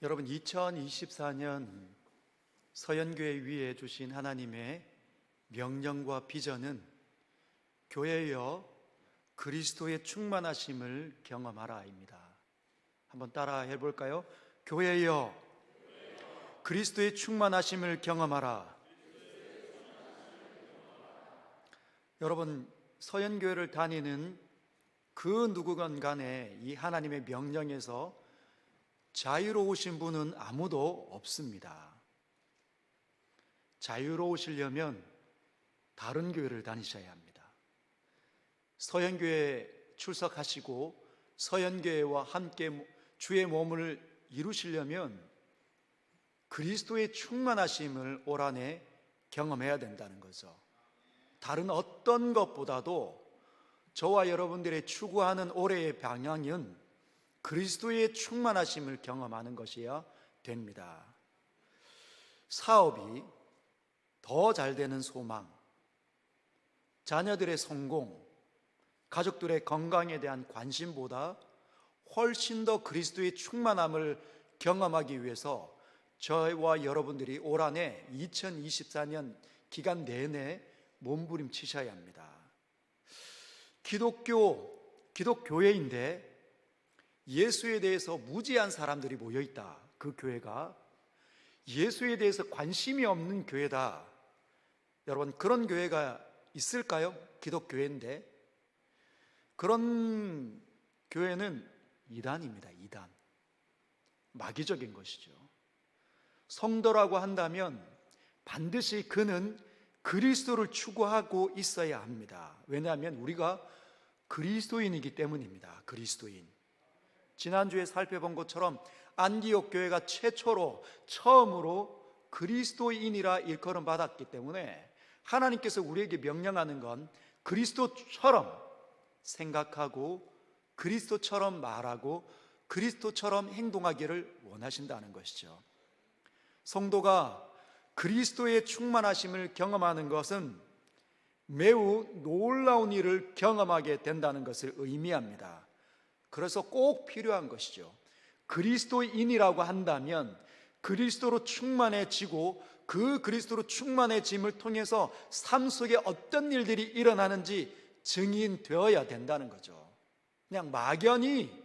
여러분, 2024년 서연교회 위에 주신 하나님의 명령과 비전은 교회여 그리스도의 충만하심을 경험하라입니다. 한번 따라 해볼까요? 교회여 그리스도의 충만하심을 경험하라. 여러분, 서연교회를 다니는 그 누구건 간에 이 하나님의 명령에서 자유로우신 분은 아무도 없습니다. 자유로우시려면 다른 교회를 다니셔야 합니다. 서연교회에 출석하시고 서연교회와 함께 주의 몸을 이루시려면 그리스도의 충만하심을 올 한해 경험해야 된다는 거죠. 다른 어떤 것보다도 저와 여러분들의 추구하는 올해의 방향은 그리스도의 충만하심을 경험하는 것이어야 됩니다. 사업이 더 잘 되는 소망, 자녀들의 성공, 가족들의 건강에 대한 관심보다 훨씬 더 그리스도의 충만함을 경험하기 위해서 저와 여러분들이 올 한해 2024년 기간 내내 몸부림치셔야 합니다. 기독교회인데 예수에 대해서 무지한 사람들이 모여있다. 그 교회가 예수에 대해서 관심이 없는 교회다. 여러분, 그런 교회가 있을까요? 기독교회인데 그런 교회는 이단입니다. 이단, 마귀적인 것이죠. 성도라고 한다면 반드시 그는 그리스도를 추구하고 있어야 합니다. 왜냐하면 우리가 그리스도인이기 때문입니다. 그리스도인. 지난주에 살펴본 것처럼 안디옥 교회가 처음으로 그리스도인이라 일컬음 받았기 때문에 하나님께서 우리에게 명령하는 건 그리스도처럼 생각하고 그리스도처럼 말하고 그리스도처럼 행동하기를 원하신다는 것이죠. 성도가 그리스도의 충만하심을 경험하는 것은 매우 놀라운 일을 경험하게 된다는 것을 의미합니다. 그래서 꼭 필요한 것이죠. 그리스도인이라고 한다면 그리스도로 충만해지고 그 그리스도로 충만해짐을 통해서 삶 속에 어떤 일들이 일어나는지 증인되어야 된다는 거죠. 그냥 막연히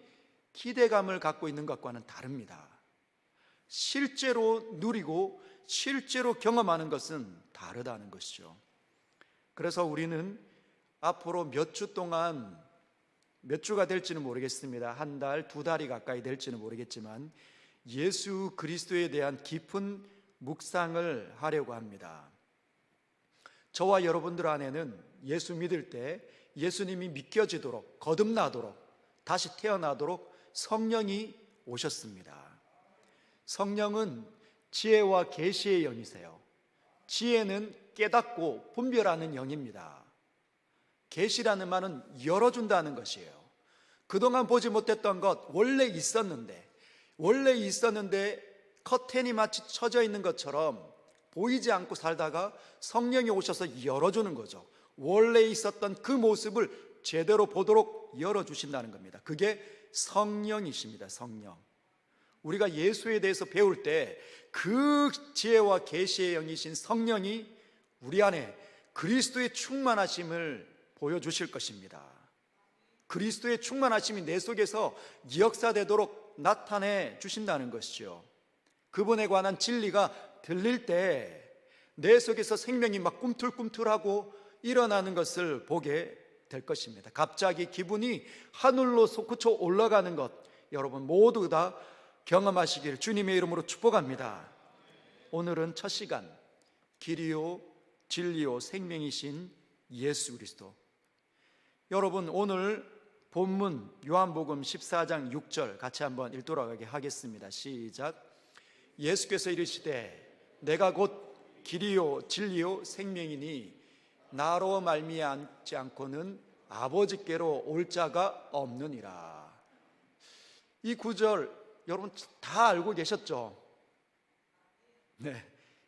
기대감을 갖고 있는 것과는 다릅니다. 실제로 누리고 실제로 경험하는 것은 다르다는 것이죠. 그래서 우리는 앞으로 몇 주 동안, 몇 주가 될지는 모르겠습니다. 한 달, 두 달이 가까이 될지는 모르겠지만 예수 그리스도에 대한 깊은 묵상을 하려고 합니다. 저와 여러분들 안에는 예수 믿을 때 예수님이 믿겨지도록, 거듭나도록, 다시 태어나도록 성령이 오셨습니다. 성령은 지혜와 계시의 영이세요. 지혜는 깨닫고 분별하는 영입니다. 계시라는 말은 열어준다는 것이에요. 그동안 보지 못했던 것, 원래 있었는데 커튼이 마치 쳐져 있는 것처럼 보이지 않고 살다가 성령이 오셔서 열어주는 거죠. 원래 있었던 그 모습을 제대로 보도록 열어주신다는 겁니다. 그게 성령이십니다. 성령. 우리가 예수에 대해서 배울 때 그 지혜와 계시의 영이신 성령이 우리 안에 그리스도의 충만하심을 보여주실 것입니다. 그리스도의 충만하심이 내 속에서 역사되도록 나타내 주신다는 것이죠. 그분에 관한 진리가 들릴 때 내 속에서 생명이 막 꿈틀꿈틀하고 일어나는 것을 보게 될 것입니다. 갑자기 기분이 하늘로 솟구쳐 올라가는 것, 여러분 모두 다 경험하시길 주님의 이름으로 축복합니다. 오늘은 첫 시간, 길이요 진리요 생명이신 예수 그리스도. 여러분, 오늘 본문 요한복음 14장 6절 같이 한번 읽도록 하겠습니다. 시작. 예수께서 이르시되 내가 곧 길이요 진리요 생명이니 나로 말미암지 않고는 아버지께로 올 자가 없느니라. 이 구절 여러분 다 알고 계셨죠? 네.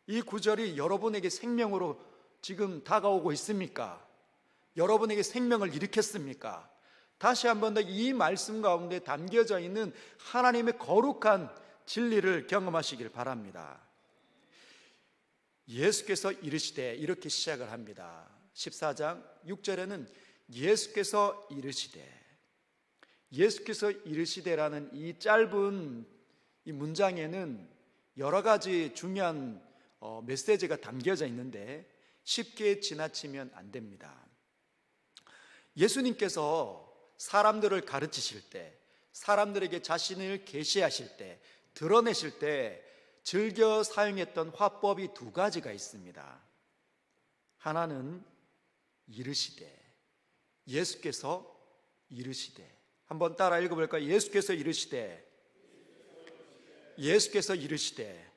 이 구절이 여러분에게 생명으로 지금 다가오고 있습니까? 여러분에게 생명을 일으켰습니까? 다시 한 번 더 이 말씀 가운데 담겨져 있는 하나님의 거룩한 진리를 경험하시길 바랍니다. 예수께서 이르시되, 이렇게 시작을 합니다. 14장 6절에는 예수께서 이르시되라는 이 짧은 이 문장에는 여러 가지 중요한 메시지가 담겨져 있는데 쉽게 지나치면 안 됩니다. 예수님께서 사람들을 가르치실 때, 사람들에게 자신을 계시하실 때, 드러내실 때 즐겨 사용했던 화법이 두 가지가 있습니다. 하나는 이르시되, 예수께서 이르시되. 한번 따라 읽어볼까요? 예수께서 이르시되, 예수께서 이르시되.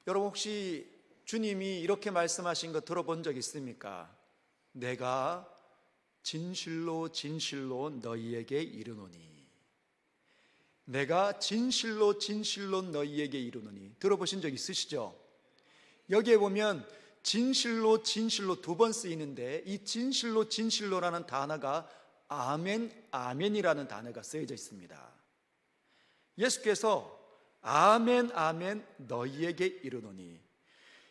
여러분 혹시 주님이 이렇게 말씀하신 거 들어본 적 있습니까? 내가 진실로 진실로 너희에게 이르노니, 내가 진실로 진실로 너희에게 이르노니. 들어보신 적 있으시죠? 여기에 보면 진실로 진실로 두 번 쓰이는데 이 진실로 진실로라는 단어가 아멘, 아멘이라는 단어가 쓰여져 있습니다. 예수께서 아멘, 아멘 너희에게 이르노니.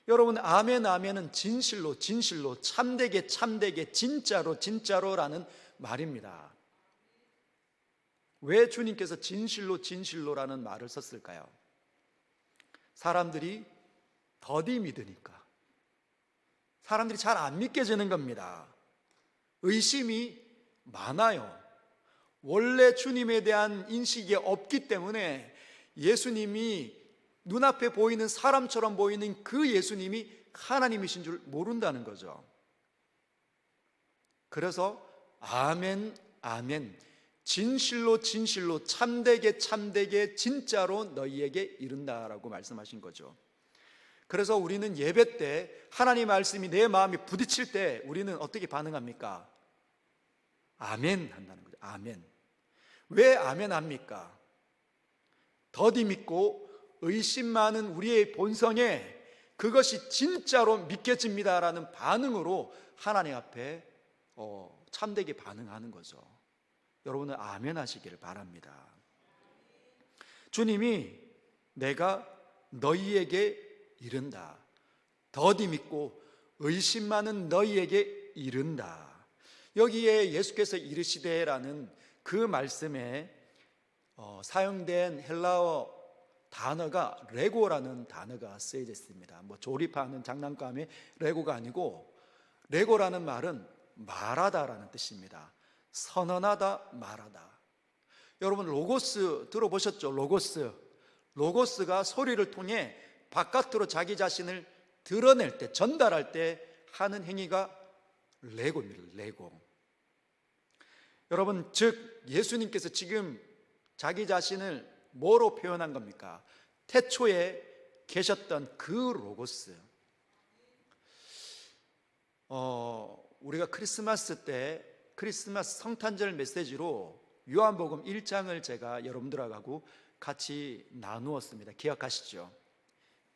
여러분, 아멘, 아멘은 진실로, 진실로, 참되게, 참되게, 진짜로, 진짜로라는 말입니다. 왜 주님께서 진실로, 진실로라는 말을 썼을까요? 사람들이 더디 믿으니까. 사람들이 잘 안 믿겨지는 겁니다. 의심이 많아요. 원래 주님에 대한 인식이 없기 때문에 예수님이 눈앞에 보이는 사람처럼 보이는 그 예수님이 하나님이신 줄 모른다는 거죠. 그래서 아멘, 아멘, 진실로 진실로, 참되게 참되게, 진짜로 너희에게 이른다라고 말씀하신 거죠. 그래서 우리는 예배 때 하나님 말씀이 내 마음에 부딪힐 때 우리는 어떻게 반응합니까? 아멘 한다는 거죠. 아멘. 왜 아멘 합니까? 더디 믿고 의심 많은 우리의 본성에 그것이 진짜로 믿겨집니다라는 반응으로 하나님 앞에 참되게 반응하는 거죠. 여러분은 아멘 하시기를 바랍니다. 주님이 내가 너희에게 이른다, 더디 믿고 의심 많은 너희에게 이른다. 여기에 예수께서 이르시되라는 그 말씀에 사용된 헬라어 단어가 레고라는 단어가 쓰여져 있습니다. 조립하는 장난감의 레고가 아니고, 레고라는 말은 말하다라는 뜻입니다. 선언하다, 말하다. 여러분 로고스 들어보셨죠? 로고스가 소리를 통해 바깥으로 자기 자신을 드러낼 때, 전달할 때 하는 행위가 레고입니다. 레고. 여러분, 즉 예수님께서 지금 자기 자신을 뭐로 표현한 겁니까? 태초에 계셨던 그 로고스. 우리가 크리스마스 때 크리스마스 성탄절 메시지로 요한복음 1장을 제가 여러분들하고 같이 나누었습니다. 기억하시죠?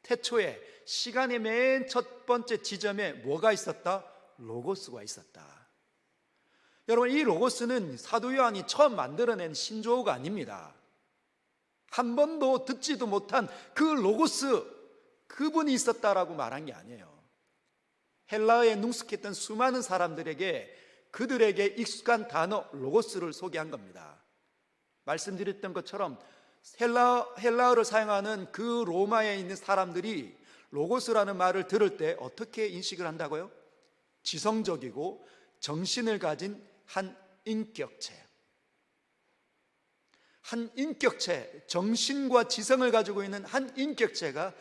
태초에 시간의 맨 첫 번째 지점에 뭐가 있었다? 로고스가 있었다. 여러분, 이 로고스는 사도 요한이 처음 만들어낸 신조어가 아닙니다. 한 번도 듣지도 못한 그 로고스, 그분이 있었다라고 말한 게 아니에요. 헬라어에 능숙했던 수많은 사람들에게 그들에게 익숙한 단어 로고스를 소개한 겁니다. 말씀드렸던 것처럼 헬라어를 사용하는 그 로마에 있는 사람들이 로고스라는 말을 들을 때 어떻게 인식을 한다고요? 지성적이고 정신을 가진 한 인격체, 정신과 지성을 가지고 있는 한 인격체가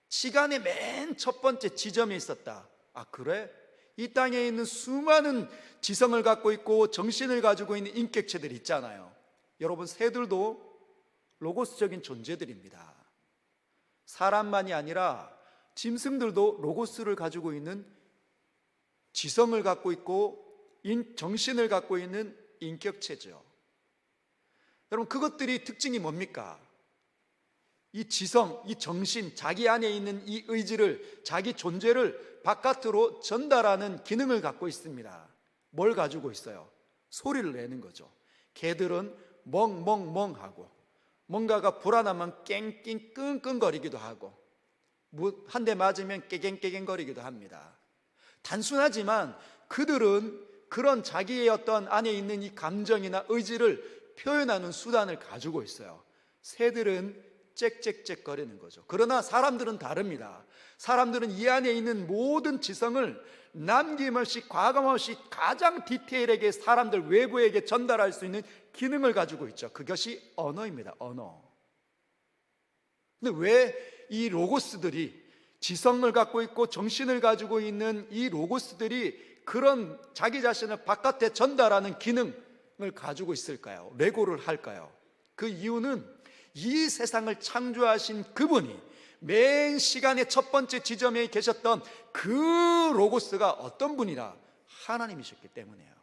시간의 맨 첫 번째 지점에 있었다. 아, 그래? 이 땅에 있는 수많은 지성을 갖고 있고 정신을 가지고 있는 인격체들이 있잖아요. 여러분, 새들도 로고스적인 존재들입니다. 사람만이 아니라 짐승들도 로고스를 가지고 있는, 지성을 갖고 있고 정신을 갖고 있는 인격체죠. 여러분, 그것들이 특징이 뭡니까? 이 지성, 이 정신, 자기 안에 있는 이 의지를, 자기 존재를 바깥으로 전달하는 기능을 갖고 있습니다. 뭘 가지고 있어요? 소리를 내는 거죠. 개들은 멍멍멍 하고, 뭔가가 불안하면 깽깽 끙끙거리기도 하고 한 대 맞으면 깨갱깨갱거리기도 합니다. 단순하지만 그들은 그런 자기의 어떤 안에 있는 이 감정이나 의지를 표현하는 수단을 가지고 있어요. 새들은 짹짹짹거리는 거죠. 그러나 사람들은 다릅니다. 사람들은 이 안에 있는 모든 지성을 남김없이 과감없이 가장 디테일하게 사람들 외부에게 전달할 수 있는 기능을 가지고 있죠. 그것이 언어입니다. 언어. 근데 왜 이 로고스들이, 지성을 갖고 있고 정신을 가지고 있는 이 로고스들이 그런 자기 자신을 바깥에 전달하는 기능을 가지고 있을까요? 레고를 할까요? 그 이유는 이 세상을 창조하신 그분이 맨 시간의 첫 번째 지점에 계셨던 그 로고스가 어떤 분이라? 하나님이셨기 때문이에요.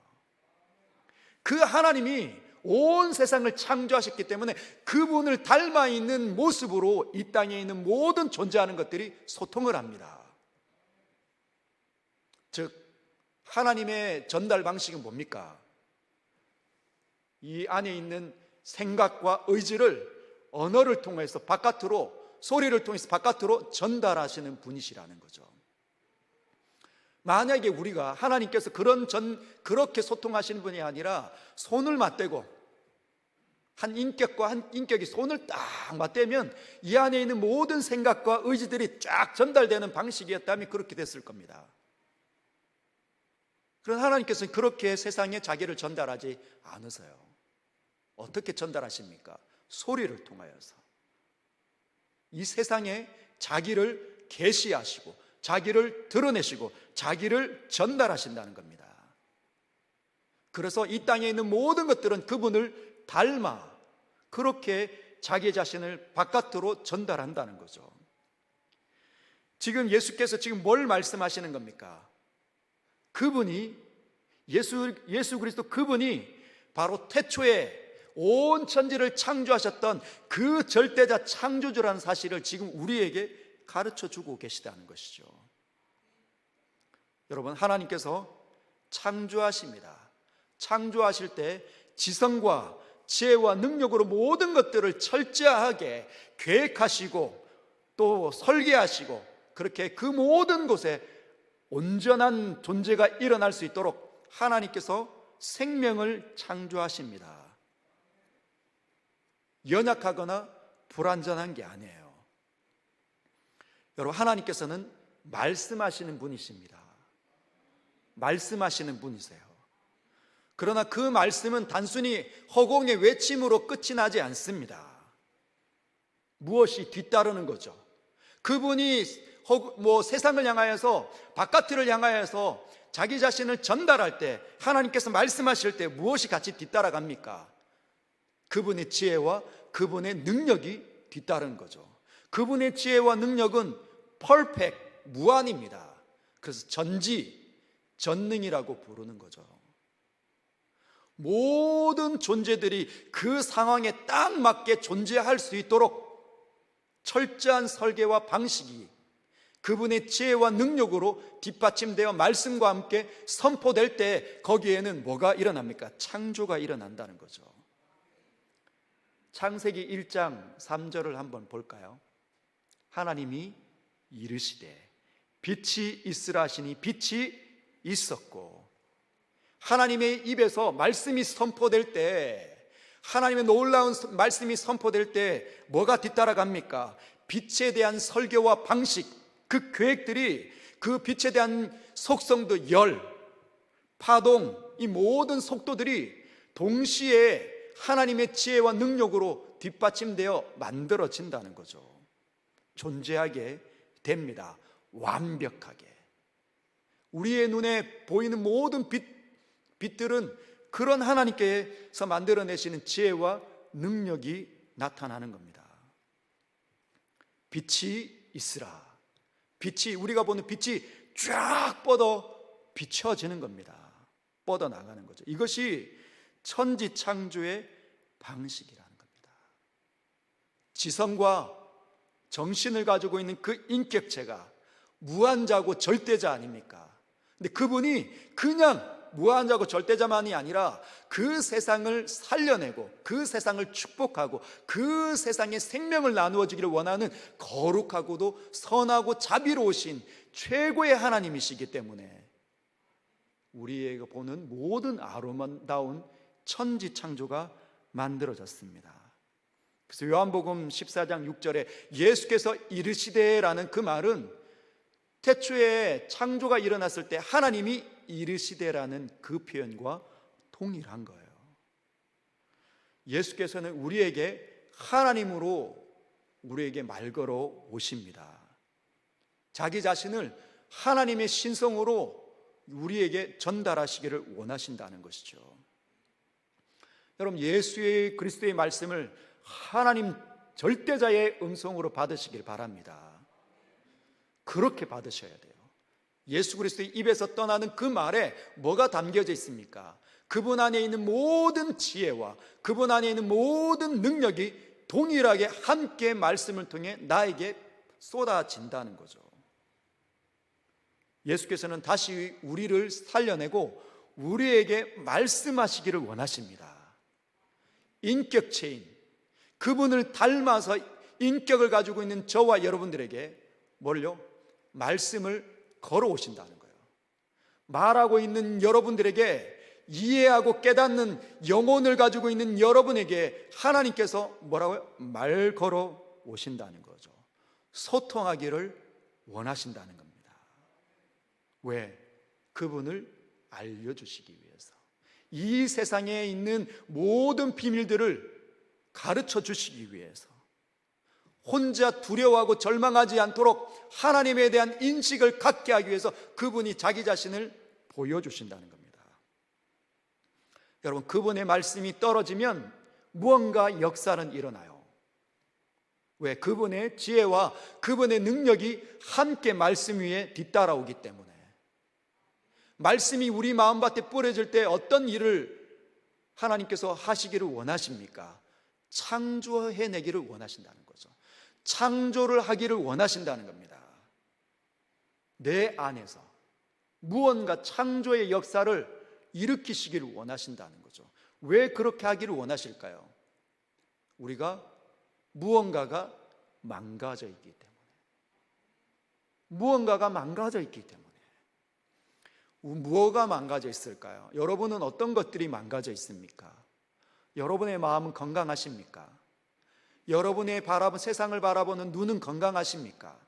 그 하나님이 온 세상을 창조하셨기 때문에 그분을 닮아 있는 모습으로 이 땅에 있는 모든 존재하는 것들이 소통을 합니다. 즉 하나님의 전달 방식은 뭡니까? 이 안에 있는 생각과 의지를 언어를 통해서 바깥으로, 소리를 통해서 바깥으로 전달하시는 분이시라는 거죠. 만약에 우리가 하나님께서 그렇게 소통하시는 분이 아니라 손을 맞대고 한 인격과 한 인격이 손을 딱 맞대면 이 안에 있는 모든 생각과 의지들이 쫙 전달되는 방식이었다면 그렇게 됐을 겁니다. 그러나 하나님께서는 그렇게 세상에 자기를 전달하지 않으세요. 어떻게 전달하십니까? 소리를 통하여서 이 세상에 자기를 계시하시고 자기를 드러내시고 자기를 전달하신다는 겁니다. 그래서 이 땅에 있는 모든 것들은 그분을 닮아 그렇게 자기 자신을 바깥으로 전달한다는 거죠. 지금 예수께서 지금 뭘 말씀하시는 겁니까? 그분이 예수 그리스도 그분이 바로 태초에 온 천지를 창조하셨던 그 절대자 창조주라는 사실을 지금 우리에게 가르쳐 주고 계시다는 것이죠. 여러분, 하나님께서 창조하십니다. 창조하실 때 지성과 지혜와 능력으로 모든 것들을 철저하게 계획하시고 또 설계하시고 그렇게 그 모든 곳에 온전한 존재가 일어날 수 있도록 하나님께서 생명을 창조하십니다. 연약하거나 불완전한 게 아니에요. 여러분, 하나님께서는 말씀하시는 분이십니다. 말씀하시는 분이세요. 그러나 그 말씀은 단순히 허공의 외침으로 끝이 나지 않습니다. 무엇이 뒤따르는 거죠. 그분이 세상을 향하여서, 바깥을 향하여서 자기 자신을 전달할 때, 하나님께서 말씀하실 때 무엇이 같이 뒤따라갑니까? 그분의 지혜와 그분의 능력이 뒤따르는 거죠. 그분의 지혜와 능력은 퍼펙트, 무한입니다. 그래서 전능이라고 부르는 거죠. 모든 존재들이 그 상황에 딱 맞게 존재할 수 있도록 철저한 설계와 방식이 그분의 지혜와 능력으로 뒷받침되어 말씀과 함께 선포될 때 거기에는 뭐가 일어납니까? 창조가 일어난다는 거죠. 창세기 1장 3절을 한번 볼까요? 하나님이 이르시되 빛이 있으라 하시니 빛이 있었고, 하나님의 입에서 말씀이 선포될 때, 하나님의 놀라운 말씀이 선포될 때 뭐가 뒤따라갑니까? 빛에 대한 설계와 방식, 그 계획들이, 그 빛에 대한 속성도 열, 파동, 이 모든 속도들이 동시에 하나님의 지혜와 능력으로 뒷받침되어 만들어진다는 거죠. 존재하게 됩니다. 완벽하게. 우리의 눈에 보이는 모든 빛들은 그런 하나님께서 만들어내시는 지혜와 능력이 나타나는 겁니다. 빛이 있으라. 빛이, 우리가 보는 빛이 쫙 뻗어 비춰지는 겁니다. 뻗어 나가는 거죠. 이것이 천지 창조의 방식이라는 겁니다. 지성과 정신을 가지고 있는 그 인격체가 무한자고 절대자 아닙니까? 근데 그분이 그냥 무한자고 절대자만이 아니라 그 세상을 살려내고 그 세상을 축복하고 그 세상에 생명을 나누어 주기를 원하는 거룩하고도 선하고 자비로우신 최고의 하나님이시기 때문에 우리에게 보는 모든 아름다운 천지 창조가 만들어졌습니다. 그래서 요한복음 14장 6절에 예수께서 이르시되라는 그 말은 태초에 창조가 일어났을 때 하나님이 이르시되라는 그 표현과 동일한 거예요. 예수께서는 우리에게 하나님으로 우리에게 말 걸어 오십니다. 자기 자신을 하나님의 신성으로 우리에게 전달하시기를 원하신다는 것이죠. 여러분, 예수의 그리스도의 말씀을 하나님 절대자의 음성으로 받으시길 바랍니다. 그렇게 받으셔야 돼요. 예수 그리스도의 입에서 떠나는 그 말에 뭐가 담겨져 있습니까? 그분 안에 있는 모든 지혜와 그분 안에 있는 모든 능력이 동일하게 함께 말씀을 통해 나에게 쏟아진다는 거죠. 예수께서는 다시 우리를 살려내고 우리에게 말씀하시기를 원하십니다. 인격체인 그분을 닮아서 인격을 가지고 있는 저와 여러분들에게 뭘요? 말씀을 걸어오신다는 거예요. 말하고 있는 여러분들에게 이해하고 깨닫는 영혼을 가지고 있는 여러분에게 하나님께서 뭐라고요? 말 걸어오신다는 거죠. 소통하기를 원하신다는 겁니다. 왜? 그분을 알려주시기 위해서, 이 세상에 있는 모든 비밀들을 가르쳐 주시기 위해서, 혼자 두려워하고 절망하지 않도록 하나님에 대한 인식을 갖게 하기 위해서 그분이 자기 자신을 보여주신다는 겁니다. 여러분, 그분의 말씀이 떨어지면 무언가 역사는 일어나요. 왜? 그분의 지혜와 그분의 능력이 함께 말씀 위에 뒤따라오기 때문에. 말씀이 우리 마음밭에 뿌려질 때 어떤 일을 하나님께서 하시기를 원하십니까? 창조해내기를 원하신다는 거죠. 창조를 하기를 원하신다는 겁니다. 내 안에서 무언가 창조의 역사를 일으키시기를 원하신다는 거죠. 왜 그렇게 하기를 원하실까요? 우리가 무언가가 망가져 있기 때문에. 무언가가 망가져 있기 때문에. 무엇가 망가져 있을까요? 여러분은 어떤 것들이 망가져 있습니까? 여러분의 마음은 건강하십니까? 여러분의 세상을 바라보는 눈은 건강하십니까?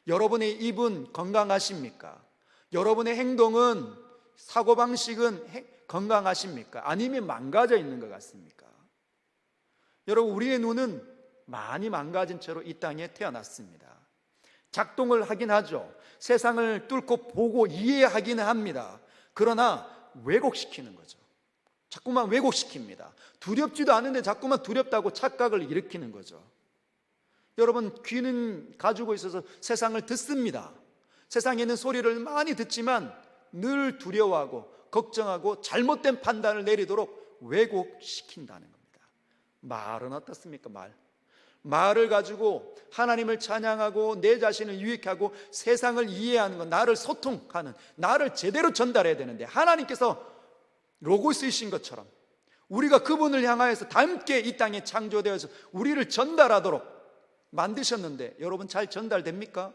여러분의 입은 건강하십니까? 여러분의 행동은, 사고방식은 건강하십니까? 아니면 망가져 있는 것 같습니까? 여러분, 우리의 눈은 많이 망가진 채로 이 땅에 태어났습니다. 작동을 하긴 하죠. 세상을 뚫고 보고 이해하기는 합니다. 그러나 왜곡시키는 거죠. 자꾸만 왜곡시킵니다. 두렵지도 않은데 자꾸만 두렵다고 착각을 일으키는 거죠. 여러분, 귀는 가지고 있어서 세상을 듣습니다. 세상에 있는 소리를 많이 듣지만 늘 두려워하고 걱정하고 잘못된 판단을 내리도록 왜곡시킨다는 겁니다. 말은 어떻습니까? 말을 가지고 하나님을 찬양하고 내 자신을 유익하고 세상을 이해하는 것, 나를 소통하는, 나를 제대로 전달해야 되는데 하나님께서 로고스이신 것처럼 우리가 그분을 향하여서 함께 이 땅에 창조되어서 우리를 전달하도록 만드셨는데 여러분 잘 전달됩니까?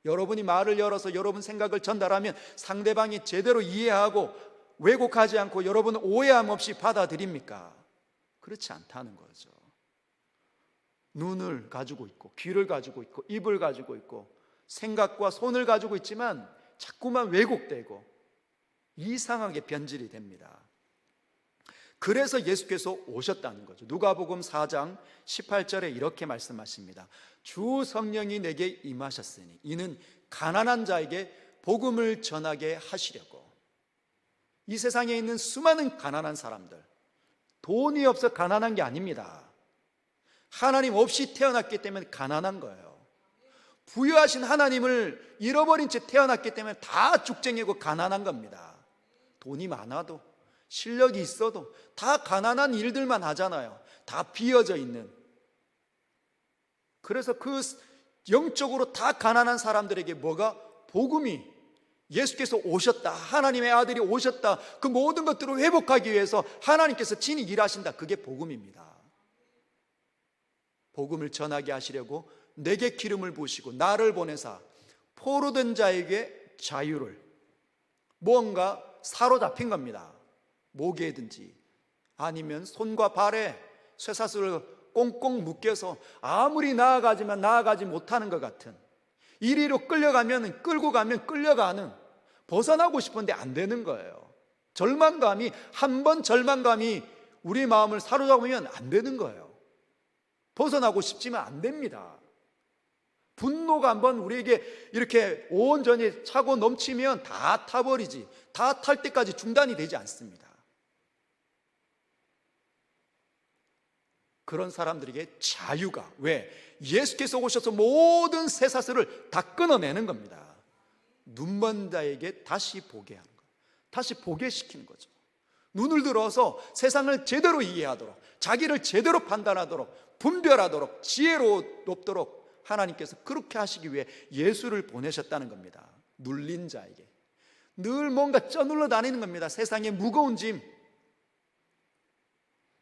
여러분이 말을 열어서 여러분 생각을 전달하면 상대방이 제대로 이해하고 왜곡하지 않고 여러분은 오해함 없이 받아들입니까? 그렇지 않다는 거죠. 눈을 가지고 있고 귀를 가지고 있고 입을 가지고 있고 생각과 손을 가지고 있지만 자꾸만 왜곡되고 이상하게 변질이 됩니다. 그래서 예수께서 오셨다는 거죠. 누가복음 4장 18절에 이렇게 말씀하십니다. 주 성령이 내게 임하셨으니 이는 가난한 자에게 복음을 전하게 하시려고. 이 세상에 있는 수많은 가난한 사람들, 돈이 없어 가난한 게 아닙니다. 하나님 없이 태어났기 때문에 가난한 거예요. 부유하신 하나님을 잃어버린 채 태어났기 때문에 다 죽쟁이고 가난한 겁니다. 돈이 많아도 실력이 있어도 다 가난한 일들만 하잖아요. 다 비어져 있는. 그래서 그 영적으로 다 가난한 사람들에게 뭐가? 복음이 예수께서 오셨다, 하나님의 아들이 오셨다, 그 모든 것들을 회복하기 위해서 하나님께서 친히 일하신다. 그게 복음입니다. 복음을 전하게 하시려고 내게 기름을 부으시고 나를 보내사 포로된 자에게 자유를, 무언가 사로잡힌 겁니다. 목에든지 아니면 손과 발에 쇠사슬을 꽁꽁 묶여서 아무리 나아가지만 나아가지 못하는 것 같은, 이리로 끌려가면 끌고 가면 끌려가는, 벗어나고 싶은데 안 되는 거예요. 절망감이, 한 번 절망감이 우리 마음을 사로잡으면 안 되는 거예요. 벗어나고 싶지만 안 됩니다. 분노가 한번 우리에게 이렇게 온전히 차고 넘치면 다 타버리지, 다 탈 때까지 중단이 되지 않습니다. 그런 사람들에게 자유가, 왜? 예수께서 오셔서 모든 쇠사슬을 다 끊어내는 겁니다. 눈먼 자에게 다시 보게 하는 거예요. 다시 보게 시키는 거죠. 눈을 들어서 세상을 제대로 이해하도록, 자기를 제대로 판단하도록, 분별하도록, 지혜롭도록 하나님께서 그렇게 하시기 위해 예수를 보내셨다는 겁니다. 눌린 자에게 늘 뭔가 쪄눌러 다니는 겁니다. 세상의 무거운 짐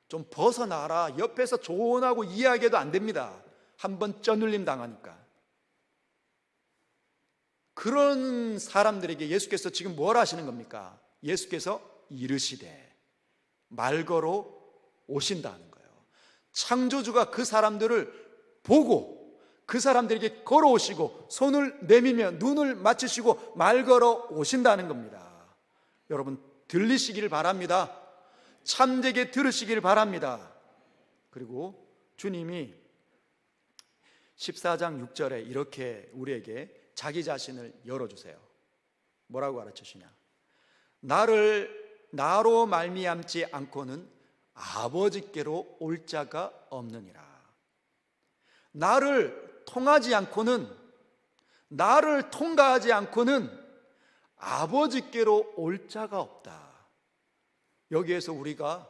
좀 벗어나라. 옆에서 조언하고 이야기해도 안 됩니다. 한번 쪄눌림 당하니까. 그런 사람들에게 예수께서 지금 뭘 하시는 겁니까? 예수께서 이르시되 말 걸어 오신다는 거예요. 창조주가 그 사람들을 보고 그 사람들에게 걸어오시고 손을 내밀며 눈을 맞추시고 말 걸어 오신다는 겁니다. 여러분 들리시길 바랍니다. 참되게 들으시길 바랍니다. 그리고 주님이 14장 6절에 이렇게 우리에게 자기 자신을 열어주세요. 뭐라고 가르치시냐? 나로 말미암지 않고는 아버지께로 올 자가 없느니라. 나를 통하지 않고는, 나를 통과하지 않고는 아버지께로 올 자가 없다. 여기에서 우리가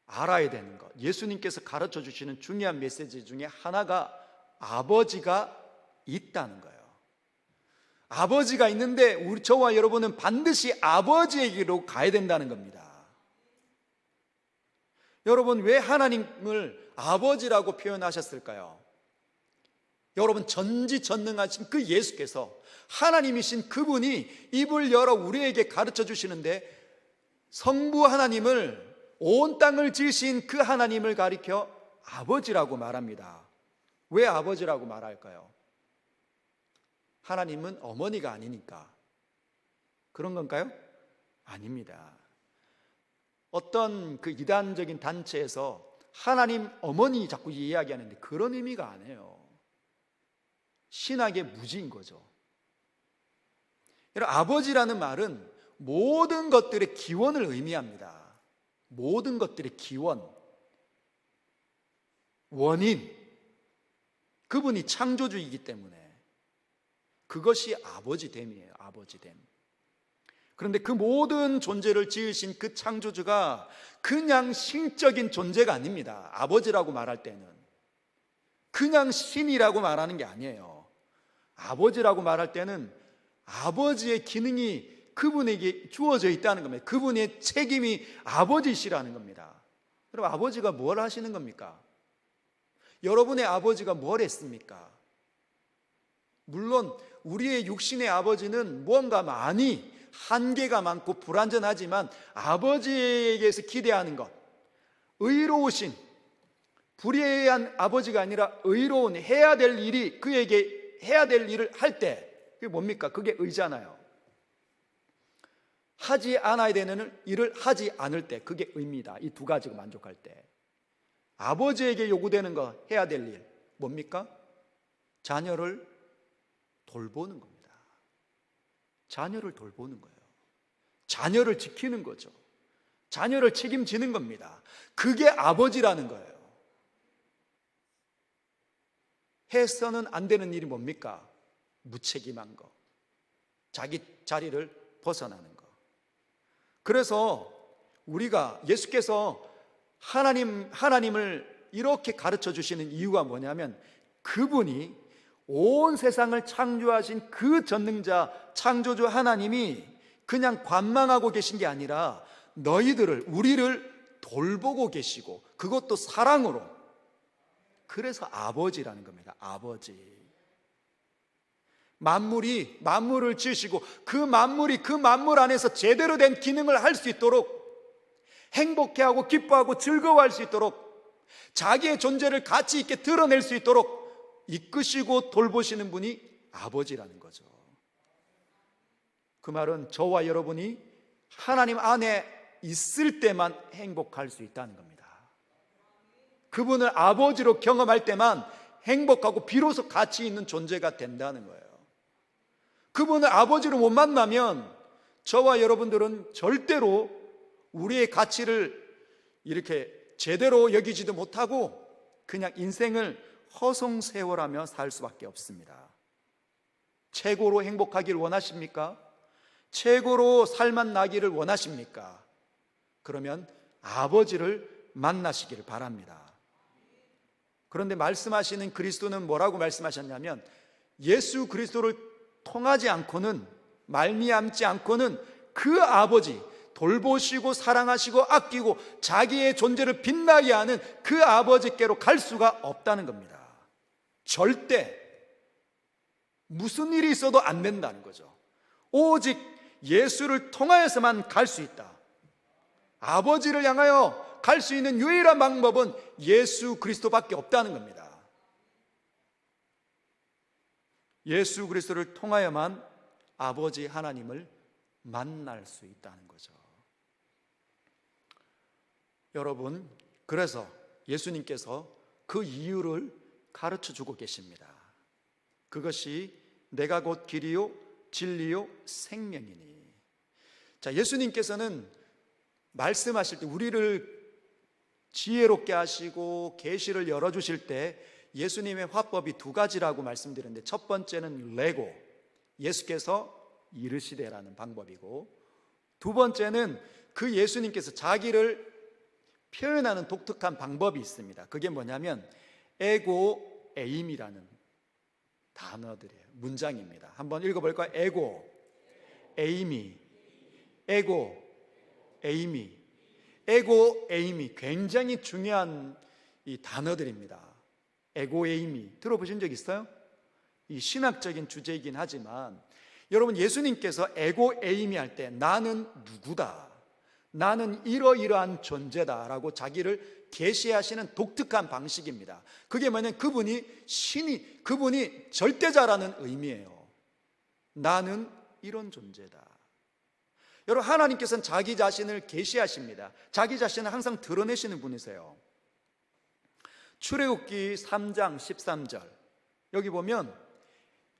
알아야 되는 것, 예수님께서 가르쳐 주시는 중요한 메시지 중에 하나가 아버지가 있다는 거예요. 아버지가 있는데 저와 여러분은 반드시 아버지에게로 가야 된다는 겁니다. 여러분 왜 하나님을 아버지라고 표현하셨을까요? 여러분 전지전능하신 그 예수께서, 하나님이신 그분이 입을 열어 우리에게 가르쳐 주시는데, 성부 하나님을, 온 땅을 지으신 그 하나님을 가리켜 아버지라고 말합니다. 왜 아버지라고 말할까요? 하나님은 어머니가 아니니까 그런 건가요? 아닙니다. 어떤 그 이단적인 단체에서 하나님 어머니 자꾸 이야기하는데 그런 의미가 아니에요. 신학의 무지인 거죠. 여러분 아버지라는 말은 모든 것들의 기원을 의미합니다. 모든 것들의 기원, 원인, 그분이 창조주이기 때문에 그것이 아버지됨이에요. 아버지됨. 그런데 그 모든 존재를 지으신 그 창조주가 그냥 신적인 존재가 아닙니다. 아버지라고 말할 때는 그냥 신이라고 말하는 게 아니에요. 아버지라고 말할 때는 아버지의 기능이 그분에게 주어져 있다는 겁니다. 그분의 책임이 아버지시라는 겁니다. 여러분 아버지가 뭘 하시는 겁니까? 여러분의 아버지가 뭘 했습니까? 물론 우리의 육신의 아버지는 무언가 많이 한계가 많고 불완전하지만 아버지에게서 기대하는 것, 의로우신, 불의한 아버지가 아니라 의로운, 해야 될 일이, 그에게 해야 될 일을 할 때 그게 뭡니까? 그게 의잖아요. 하지 않아야 되는 일을 하지 않을 때 그게 의입니다. 이 두 가지가 만족할 때. 아버지에게 요구되는 거, 해야 될 일 뭡니까? 자녀를 돌보는 겁니다. 자녀를 돌보는 거예요. 자녀를 지키는 거죠. 자녀를 책임지는 겁니다. 그게 아버지라는 거예요. 해서는 안 되는 일이 뭡니까? 무책임한 거, 자기 자리를 벗어나는 거. 그래서 우리가 예수께서 하나님을 이렇게 가르쳐 주시는 이유가 뭐냐면 그분이 온 세상을 창조하신 그 전능자 창조주 하나님이 그냥 관망하고 계신 게 아니라 너희들을, 우리를 돌보고 계시고, 그것도 사랑으로. 그래서 아버지라는 겁니다. 아버지. 만물을 지으시고 그 만물 안에서 제대로 된 기능을 할 수 있도록, 행복해하고 기뻐하고 즐거워할 수 있도록, 자기의 존재를 가치 있게 드러낼 수 있도록 이끄시고 돌보시는 분이 아버지라는 거죠. 그 말은 저와 여러분이 하나님 안에 있을 때만 행복할 수 있다는 겁니다. 그분을 아버지로 경험할 때만 행복하고 비로소 가치 있는 존재가 된다는 거예요. 그분을 아버지로 못 만나면 저와 여러분들은 절대로 우리의 가치를 이렇게 제대로 여기지도 못하고 그냥 인생을 허송세월하며 살 수밖에 없습니다. 최고로 행복하기를 원하십니까? 최고로 살맛 나기를 원하십니까? 그러면 아버지를 만나시기를 바랍니다. 그런데 말씀하시는 그리스도는 뭐라고 말씀하셨냐면, 예수 그리스도를 통하지 않고는, 말미암지 않고는 그 아버지, 돌보시고 사랑하시고 아끼고 자기의 존재를 빛나게 하는 그 아버지께로 갈 수가 없다는 겁니다. 절대 무슨 일이 있어도 안 된다는 거죠. 오직 예수를 통하여서만 갈 수 있다. 아버지를 향하여 갈 수 있는 유일한 방법은 예수 그리스도밖에 없다는 겁니다. 예수 그리스도를 통하여만 아버지 하나님을 만날 수 있다는 거죠. 여러분, 그래서 예수님께서 그 이유를 가르쳐 주고 계십니다. 그것이 내가 곧 길이요 진리요 생명이니. 자, 예수님께서는 말씀하실 때 우리를 지혜롭게 하시고 계시를 열어주실 때 예수님의 화법이 두 가지라고 말씀드렸는데, 첫 번째는 레고, 예수께서 이르시되라는 방법이고, 두 번째는 그 예수님께서 자기를 표현하는 독특한 방법이 있습니다. 그게 뭐냐면 에고 에임이라는 단어들이에요. 문장입니다. 한번 읽어볼까요? 에고 에이미, 에고 에이미. 에고 에이미 굉장히 중요한 이 단어들입니다. 에고 에이미 들어보신 적 있어요? 이 신학적인 주제이긴 하지만, 여러분, 예수님께서 에고 에이미 할 때 나는 누구다, 나는 이러이러한 존재다라고 자기를 계시하시는 독특한 방식입니다. 그게 뭐냐면 그분이 절대자라는 의미예요. 나는 이런 존재다. 여러분, 하나님께서는 자기 자신을 계시하십니다. 자기 자신을 항상 드러내시는 분이세요. 출애굽기 3장 13절 여기 보면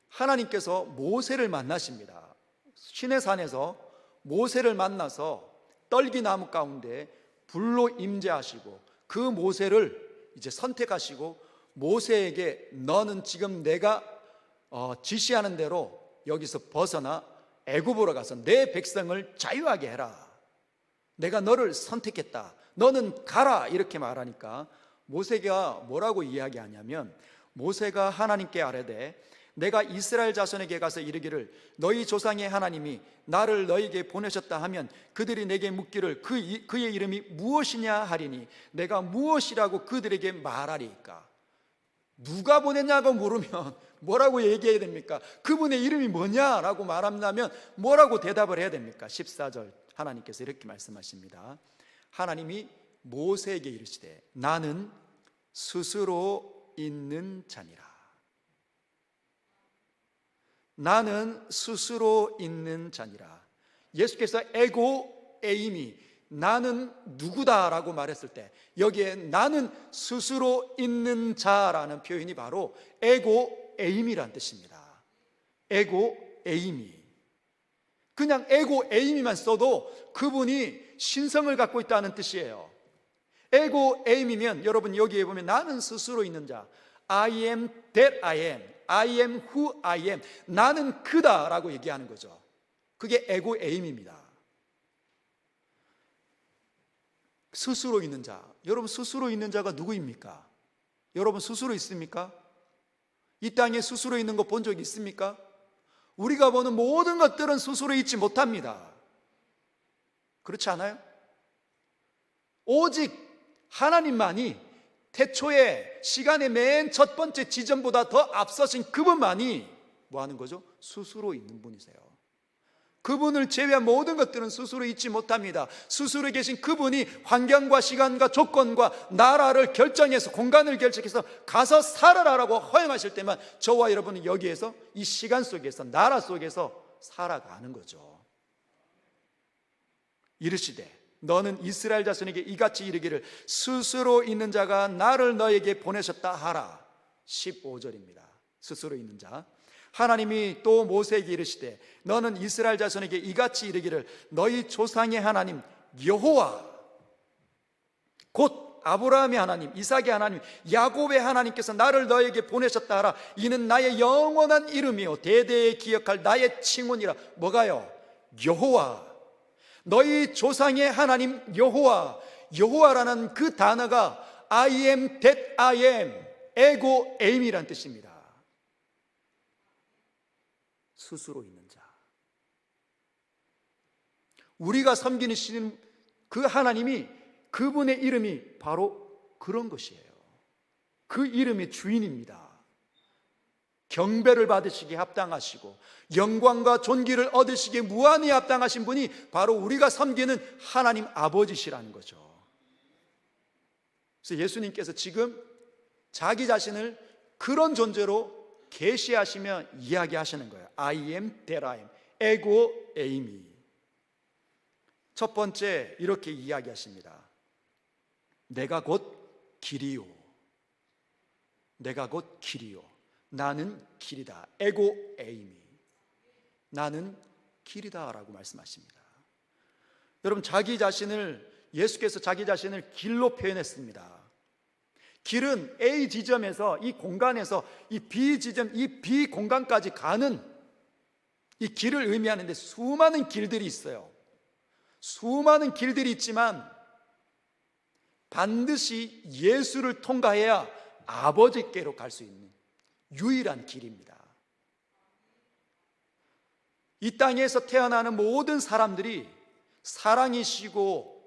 하나님께서 모세를 만나십니다. 시내산에서 모세를 만나서 떨기나무 가운데 불로 임재하시고 그 모세를 이제 선택하시고 모세에게 너는 지금 내가 지시하는 대로 여기서 벗어나 애굽으로 가서 내 백성을 자유하게 해라. 내가 너를 선택했다. 너는 가라. 이렇게 말하니까 모세가 뭐라고 이야기하냐면, 모세가 하나님께 아뢰되 내가 이스라엘 자손에게 가서 이르기를 너희 조상의 하나님이 나를 너희에게 보내셨다 하면 그들이 내게 묻기를 그의 이름이 무엇이냐 하리니 내가 무엇이라고 그들에게 말하리까. 누가 보냈냐고 물으면 뭐라고 얘기해야 됩니까? 그분의 이름이 뭐냐라고 말한다면 뭐라고 대답을 해야 됩니까? 14절 하나님께서 이렇게 말씀하십니다. 하나님이 모세에게 이르시되 나는 스스로 있는 자니라. 나는 스스로 있는 자니라. 예수께서 에고 에이미, 나는 누구다라고 말했을 때 여기에 나는 스스로 있는 자라는 표현이 바로 에고 에이미란 뜻입니다. 에고 에이미. 그냥 에고 에이미만 써도 그분이 신성을 갖고 있다는 뜻이에요. 에고 에이미면 여러분 여기에 보면 나는 스스로 있는 자, I am that I am, I am who I am, 나는 그다라고 얘기하는 거죠. 그게 에고 에임입니다. 스스로 있는 자, 여러분 스스로 있는 자가 누구입니까? 여러분 스스로 있습니까? 이 땅에 스스로 있는 거 본 적 있습니까? 우리가 보는 모든 것들은 스스로 있지 못합니다. 그렇지 않아요? 오직 하나님만이 태초에 시간의 맨 첫 번째 지점보다 더 앞서신 그분만이 뭐 하는 거죠? 스스로 있는 분이세요. 그분을 제외한 모든 것들은 스스로 있지 못합니다. 스스로 계신 그분이 환경과 시간과 조건과 나라를 결정해서, 공간을 결정해서 가서 살아라라고 허용하실 때만 저와 여러분은 여기에서, 이 시간 속에서, 나라 속에서 살아가는 거죠. 이르시되 너는 이스라엘 자손에게 이같이 이르기를 스스로 있는 자가 나를 너에게 보내셨다 하라. 15절입니다. 스스로 있는 자. 하나님이 또 모세에게 이르시되 너는 이스라엘 자손에게 이같이 이르기를 너희 조상의 하나님 여호와 곧 아브라함의 하나님, 이삭의 하나님, 야곱의 하나님께서 나를 너에게 보내셨다 하라. 이는 나의 영원한 이름이요 대대에 기억할 나의 칭훈이라. 뭐가요? 여호와, 너희 조상의 하나님 여호와. 여호와라는 그 단어가 I am that I am, 에고 에임이란 뜻입니다. 스스로 있는 자. 우리가 섬기는 그 하나님이, 그분의 이름이 바로 그런 것이에요. 그 이름의 주인입니다. 경배를 받으시기에 합당하시고 영광과 존귀를 얻으시기에 무한히 합당하신 분이 바로 우리가 섬기는 하나님 아버지시라는 거죠. 그래서 예수님께서 지금 자기 자신을 그런 존재로 계시하시며 이야기하시는 거예요. I am that I am, 에고 에이미. 첫 번째 이렇게 이야기하십니다. 내가 곧 길이요, 내가 곧 길이요, 나는 길이다. 에고 에이미, 나는 길이다 라고 말씀하십니다. 여러분, 예수께서 자기 자신을 길로 표현했습니다. 길은 A 지점에서, 이 공간에서 이 B 지점, 이 B 공간까지 가는 이 길을 의미하는데 수많은 길들이 있어요. 수많은 길들이 있지만 반드시 예수를 통과해야 아버지께로 갈 수 있는 유일한 길입니다. 이 땅에서 태어나는 모든 사람들이 사랑이시고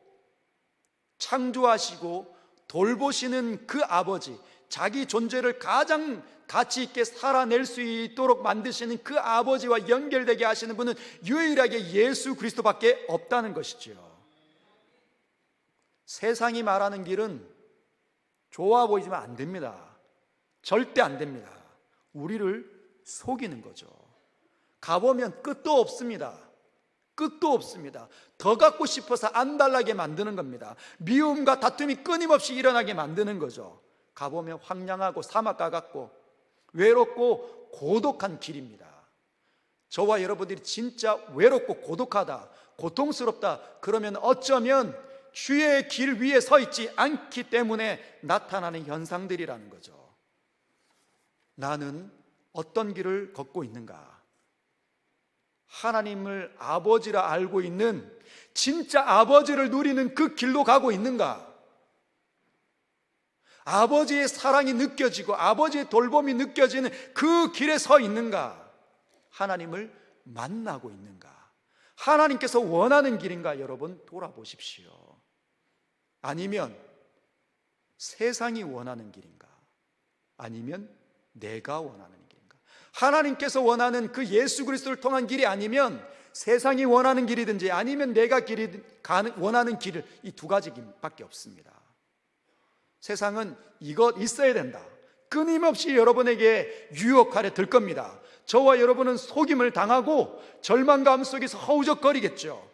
창조하시고 돌보시는 그 아버지, 자기 존재를 가장 가치 있게 살아낼 수 있도록 만드시는 그 아버지와 연결되게 하시는 분은 유일하게 예수 그리스도밖에 없다는 것이지요. 세상이 말하는 길은 좋아 보이지만 안 됩니다. 절대 안 됩니다. 우리를 속이는 거죠. 가보면 끝도 없습니다. 끝도 없습니다. 더 갖고 싶어서 안달나게 만드는 겁니다. 미움과 다툼이 끊임없이 일어나게 만드는 거죠. 가보면 황량하고 사막과 같고 외롭고 고독한 길입니다. 저와 여러분들이 진짜 외롭고 고독하다, 고통스럽다 그러면 어쩌면 주의 길 위에 서 있지 않기 때문에 나타나는 현상들이라는 거죠. 나는 어떤 길을 걷고 있는가? 하나님을 아버지라 알고 있는, 진짜 아버지를 누리는 그 길로 가고 있는가? 아버지의 사랑이 느껴지고 아버지의 돌봄이 느껴지는 그 길에 서 있는가? 하나님을 만나고 있는가? 하나님께서 원하는 길인가? 여러분 돌아보십시오. 아니면 세상이 원하는 길인가? 아니면 내가 원하는 길인가? 하나님께서 원하는 그 예수 그리스도를 통한 길이 아니면 세상이 원하는 길이든지 아니면 내가 원하는 길을, 이 두 가지 길밖에 없습니다. 세상은 이것 있어야 된다, 끊임없이 여러분에게 유혹하려 들 겁니다. 저와 여러분은 속임을 당하고 절망감 속에서 허우적거리겠죠.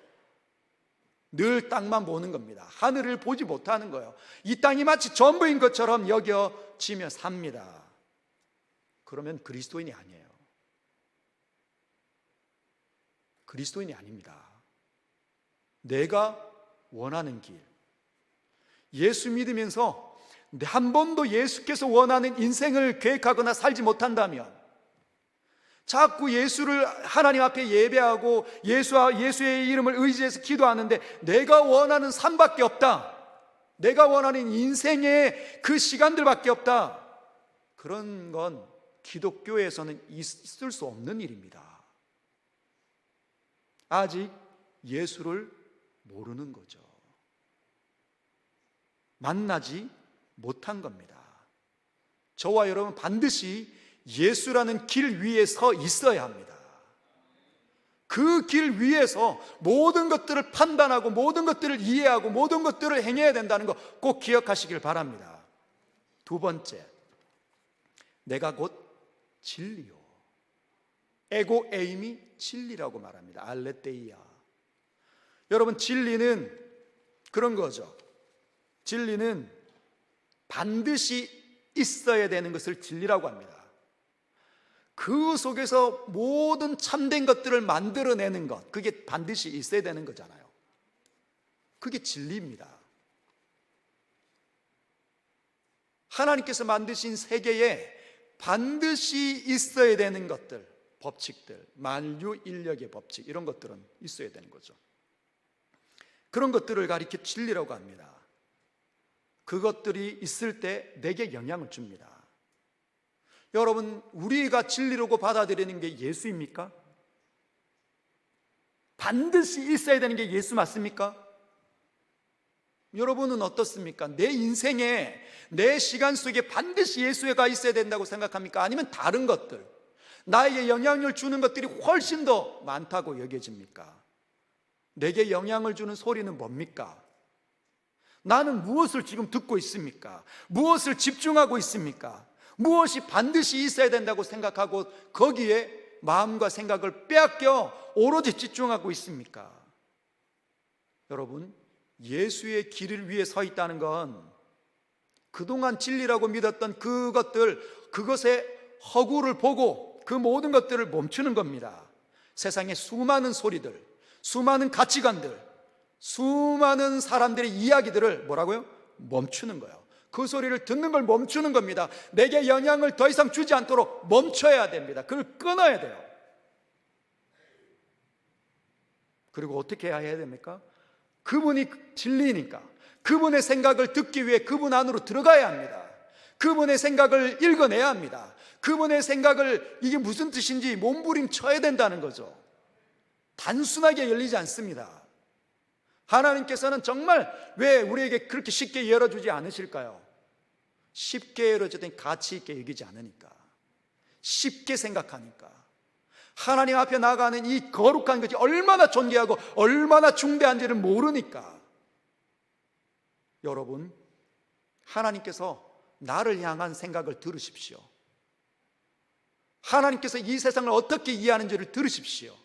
늘 땅만 보는 겁니다. 하늘을 보지 못하는 거예요. 이 땅이 마치 전부인 것처럼 여겨지며 삽니다. 그러면 그리스도인이 아니에요. 그리스도인이 아닙니다. 내가 원하는 길, 예수 믿으면서 한 번도 예수께서 원하는 인생을 계획하거나 살지 못한다면, 자꾸 예수를 하나님 앞에 예배하고 예수의 이름을 의지해서 기도하는데 내가 원하는 삶밖에 없다, 내가 원하는 인생의 그 시간들밖에 없다, 그런 건 기독교에서는 있을 수 없는 일입니다. 아직 예수를 모르는 거죠. 만나지 못한 겁니다. 저와 여러분 반드시 예수라는 길 위에 서 있어야 합니다. 그 길 위에서 모든 것들을 판단하고 모든 것들을 이해하고 모든 것들을 행해야 된다는 거 꼭 기억하시길 바랍니다. 두 번째, 내가 곧 진리요. 에고 에임이 진리라고 말합니다. 알레테이아. 여러분, 진리는 그런 거죠. 진리는 반드시 있어야 되는 것을 진리라고 합니다. 그 속에서 모든 참된 것들을 만들어내는 것, 그게 반드시 있어야 되는 거잖아요. 그게 진리입니다. 하나님께서 만드신 세계에 반드시 있어야 되는 것들, 법칙들, 만유인력의 법칙, 이런 것들은 있어야 되는 거죠. 그런 것들을 가리켜 진리라고 합니다. 그것들이 있을 때 내게 영향을 줍니다. 여러분, 우리가 진리라고 받아들이는 게 예수입니까? 반드시 있어야 되는 게 예수 맞습니까? 여러분은 어떻습니까? 내 인생에, 내 시간 속에 반드시 예수가 있어야 된다고 생각합니까? 아니면 다른 것들, 나에게 영향을 주는 것들이 훨씬 더 많다고 여겨집니까? 내게 영향을 주는 소리는 뭡니까? 나는 무엇을 지금 듣고 있습니까? 무엇을 집중하고 있습니까? 무엇이 반드시 있어야 된다고 생각하고 거기에 마음과 생각을 빼앗겨 오로지 집중하고 있습니까? 여러분, 예수의 길을 위해 서 있다는 건 그동안 진리라고 믿었던 그것의 허구를 보고 그 모든 것들을 멈추는 겁니다. 세상의 수많은 소리들, 수많은 가치관들, 수많은 사람들의 이야기들을 뭐라고요? 멈추는 거예요. 그 소리를 듣는 걸 멈추는 겁니다. 내게 영향을 더 이상 주지 않도록 멈춰야 됩니다. 그걸 끊어야 돼요. 그리고 어떻게 해야 됩니까? 그분이 진리니까 그분의 생각을 듣기 위해 그분 안으로 들어가야 합니다. 그분의 생각을 읽어내야 합니다. 그분의 생각을 이게 무슨 뜻인지 몸부림쳐야 된다는 거죠. 단순하게 열리지 않습니다. 하나님께서는 정말 왜 우리에게 그렇게 쉽게 열어주지 않으실까요? 쉽게 열어주더니 가치 있게 여기지 않으니까, 쉽게 생각하니까. 하나님 앞에 나가는 이 거룩한 것이 얼마나 존귀하고 얼마나 중대한지를 모르니까. 여러분, 하나님께서 나를 향한 생각을 들으십시오. 하나님께서 이 세상을 어떻게 이해하는지를 들으십시오.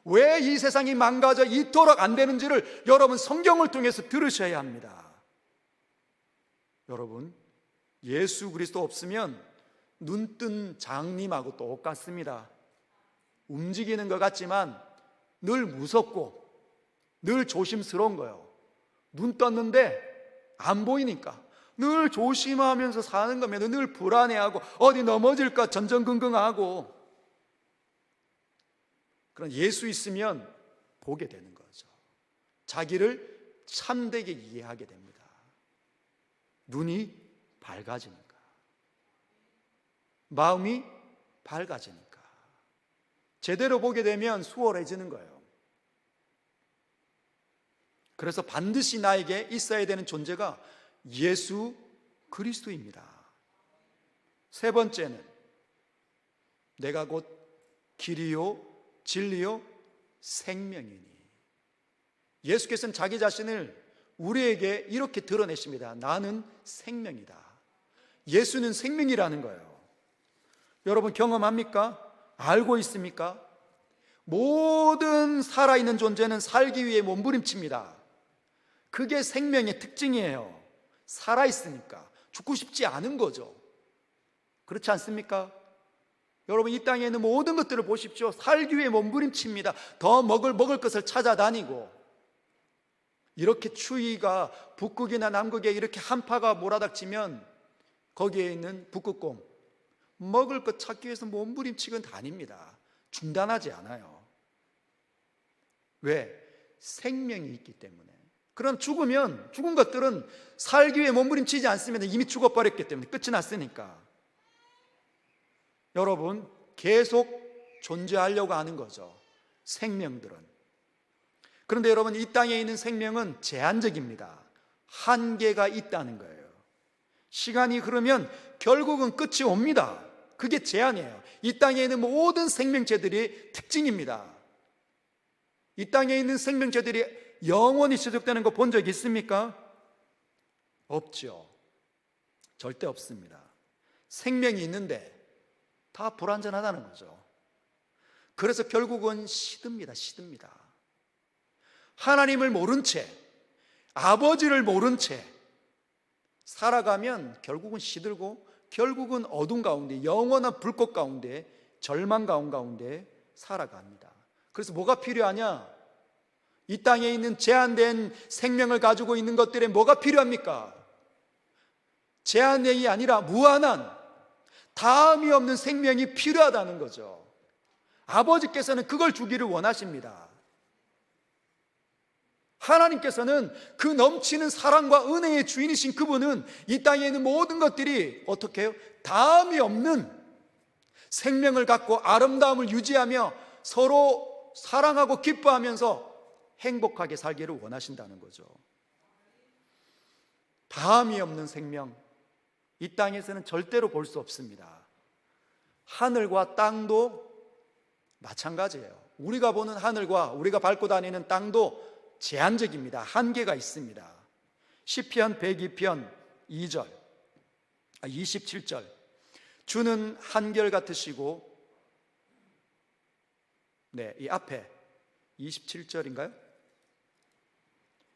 왜 이 세상이 망가져 이토록 안 되는지를 여러분 성경을 통해서 들으셔야 합니다. 여러분, 예수 그리스도 없으면 눈뜬 장님하고 똑같습니다. 움직이는 것 같지만 늘 무섭고 늘 조심스러운 거예요. 눈 떴는데 안 보이니까 늘 조심하면서 사는 겁니다. 늘 불안해하고 어디 넘어질까 전전긍긍하고. 그런 예수 있으면 보게 되는 거죠. 자기를 참되게 이해하게 됩니다. 눈이 밝아지니까, 마음이 밝아지니까, 제대로 보게 되면 수월해지는 거예요. 그래서 반드시 나에게 있어야 되는 존재가 예수 그리스도입니다. 세 번째는 내가 곧 길이요 진리요 생명이니. 예수께서는 자기 자신을 우리에게 이렇게 드러내십니다. 나는 생명이다. 예수는 생명이라는 거예요. 여러분 경험합니까? 알고 있습니까? 모든 살아있는 존재는 살기 위해 몸부림칩니다. 그게 생명의 특징이에요. 살아있으니까 죽고 싶지 않은 거죠. 그렇지 않습니까? 여러분, 이 땅에 있는 모든 것들을 보십시오. 살기 위해 몸부림칩니다. 더 먹을 것을 찾아다니고. 이렇게 추위가 북극이나 남극에 이렇게 한파가 몰아닥치면 거기에 있는 북극곰 먹을 것 찾기 위해서 몸부림치곤 다닙니다. 중단하지 않아요. 왜? 생명이 있기 때문에. 그럼 죽은 것들은 살기 위해 몸부림치지 않습니다. 이미 죽어버렸기 때문에 끝이 났으니까. 여러분, 계속 존재하려고 하는 거죠. 생명들은. 그런데 여러분, 이 땅에 있는 생명은 제한적입니다. 한계가 있다는 거예요. 시간이 흐르면 결국은 끝이 옵니다. 그게 제한이에요. 이 땅에 있는 모든 생명체들이 특징입니다. 이 땅에 있는 생명체들이 영원히 지속되는 거 본 적 있습니까? 없죠. 절대 없습니다. 생명이 있는데 다 불완전하다는 거죠. 그래서 결국은 시듭니다. 하나님을 모른 채, 아버지를 모른 채 살아가면 결국은 시들고, 결국은 어둠 가운데, 영원한 불꽃 가운데, 절망 가운데 살아갑니다. 그래서 뭐가 필요하냐? 이 땅에 있는 제한된 생명을 가지고 있는 것들에 뭐가 필요합니까? 제한이 아니라 무한한, 다음이 없는 생명이 필요하다는 거죠. 아버지께서는 그걸 주기를 원하십니다. 하나님께서는 그 넘치는 사랑과 은혜의 주인이신 그분은 이 땅에 있는 모든 것들이 어떻게 해요? 다음이 없는 생명을 갖고 아름다움을 유지하며 서로 사랑하고 기뻐하면서 행복하게 살기를 원하신다는 거죠. 다음이 없는 생명, 이 땅에서는 절대로 볼 수 없습니다. 하늘과 땅도 마찬가지예요. 우리가 보는 하늘과 우리가 밟고 다니는 땅도 제한적입니다. 한계가 있습니다. 시편 102편 27절 주는 한결같으시고, 네, 이 앞에 27절인가요?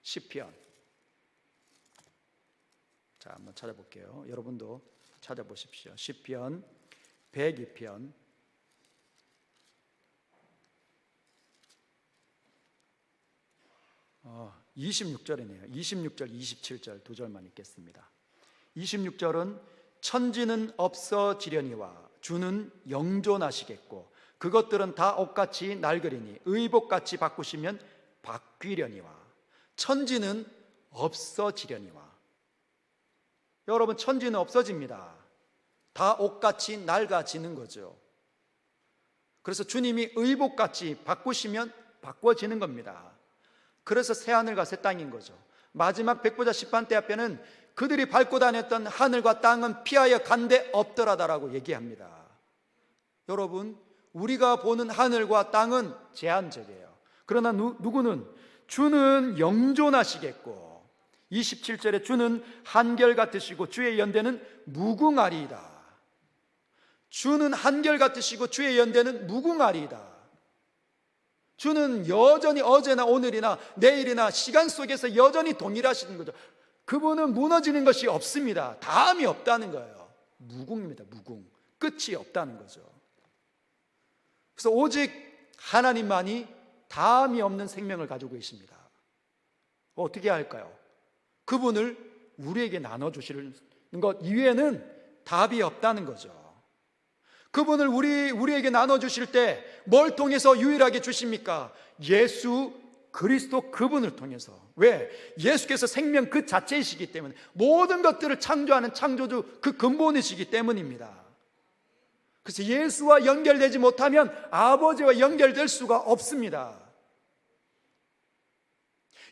시편. 자, 한번 찾아볼게요. 여러분도 찾아보십시오. 시편 102편 26절이네요. 26절, 27절 두 절만 읽겠습니다. 26절은 천지는 없어지려니와 주는 영존하시겠고 그것들은 다 옷같이 낡으리니 의복같이 바꾸시면 바뀌려니와. 천지는 없어지려니와. 여러분, 천지는 없어집니다. 다 옷같이 낡아지는 거죠. 그래서 주님이 의복같이 바꾸시면 바꿔지는 겁니다. 그래서 새하늘과 새 땅인 거죠. 마지막 백보자 심판대 앞에는 그들이 밟고 다녔던 하늘과 땅은 피하여 간데 없더라다라고 얘기합니다. 여러분, 우리가 보는 하늘과 땅은 제한적이에요. 그러나 누구는? 주는 영존하시겠고 27절에 주는 한결같으시고 주의 연대는 무궁하리이다. 주는 한결같으시고 주의 연대는 무궁하리이다. 주는 여전히 어제나 오늘이나 내일이나 시간 속에서 여전히 동일하시는 거죠. 그분은 무너지는 것이 없습니다. 다음이 없다는 거예요. 무궁입니다. 무궁. 끝이 없다는 거죠. 그래서 오직 하나님만이 다음이 없는 생명을 가지고 계십니다. 어떻게 할까요? 그분을 우리에게 나눠주시는 것 이외에는 답이 없다는 거죠. 그분을 우리에게 나눠주실 때 뭘 통해서 유일하게 주십니까? 예수 그리스도 그분을 통해서. 왜? 예수께서 생명 그 자체이시기 때문에, 모든 것들을 창조하는 창조주 그 근본이시기 때문입니다. 그래서 예수와 연결되지 못하면 아버지와 연결될 수가 없습니다.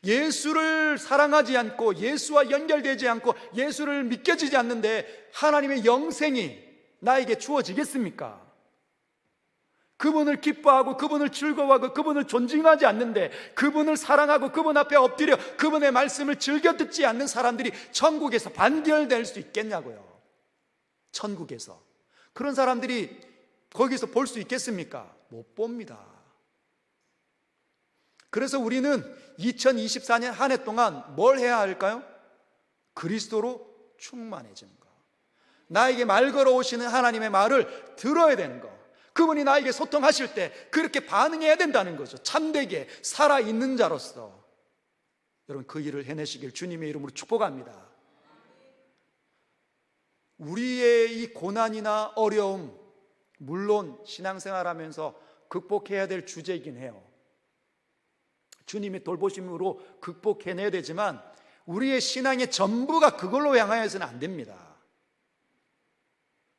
예수를 사랑하지 않고 예수와 연결되지 않고 예수를 믿겨지지 않는데 하나님의 영생이 나에게 주어지겠습니까? 그분을 기뻐하고 그분을 즐거워하고 그분을 존중하지 않는데, 그분을 사랑하고 그분 앞에 엎드려 그분의 말씀을 즐겨 듣지 않는 사람들이 천국에서 반결될 수 있겠냐고요. 천국에서 그런 사람들이 거기서 볼 수 있겠습니까? 못 봅니다. 그래서 우리는 2024년 한 해 동안 뭘 해야 할까요? 그리스도로 충만해지는 거. 나에게 말 걸어오시는 하나님의 말을 들어야 되는 거. 그분이 나에게 소통하실 때 그렇게 반응해야 된다는 거죠. 참되게 살아있는 자로서. 여러분, 그 일을 해내시길 주님의 이름으로 축복합니다. 우리의 이 고난이나 어려움, 물론 신앙생활하면서 극복해야 될 주제이긴 해요. 주님의 돌보심으로 극복해내야 되지만 우리의 신앙의 전부가 그걸로 향하여서는 안 됩니다.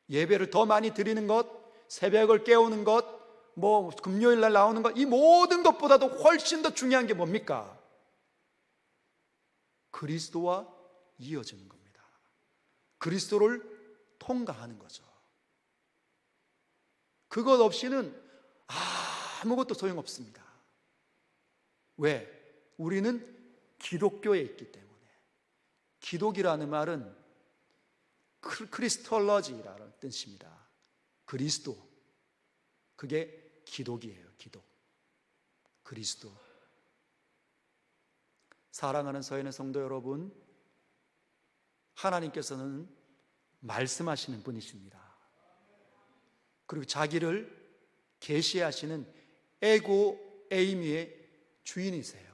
예배를 더 많이 드리는 것, 새벽을 깨우는 것, 뭐 금요일 날 나오는 것, 이 모든 것보다도 훨씬 더 중요한 게 뭡니까? 그리스도와 이어지는 겁니다. 그리스도를 통과하는 거죠. 그것 없이는 아무것도 소용없습니다. 왜? 우리는 기독교에 있기 때문에. 기독이라는 말은 크리스톨러지라는 뜻입니다. 그리스도. 그게 기독이에요. 기독. 그리스도. 사랑하는 서연의 성도 여러분, 하나님께서는 말씀하시는 분이십니다. 그리고 자기를 계시하시는 에고 에이미의 주인이세요.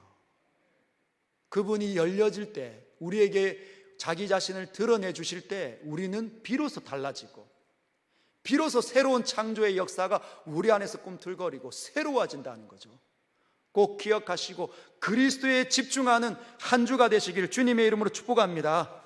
그분이 열려질 때, 우리에게 자기 자신을 드러내 주실 때 우리는 비로소 달라지고, 비로소 새로운 창조의 역사가 우리 안에서 꿈틀거리고 새로워진다는 거죠. 꼭 기억하시고 그리스도에 집중하는 한 주가 되시길 주님의 이름으로 축복합니다.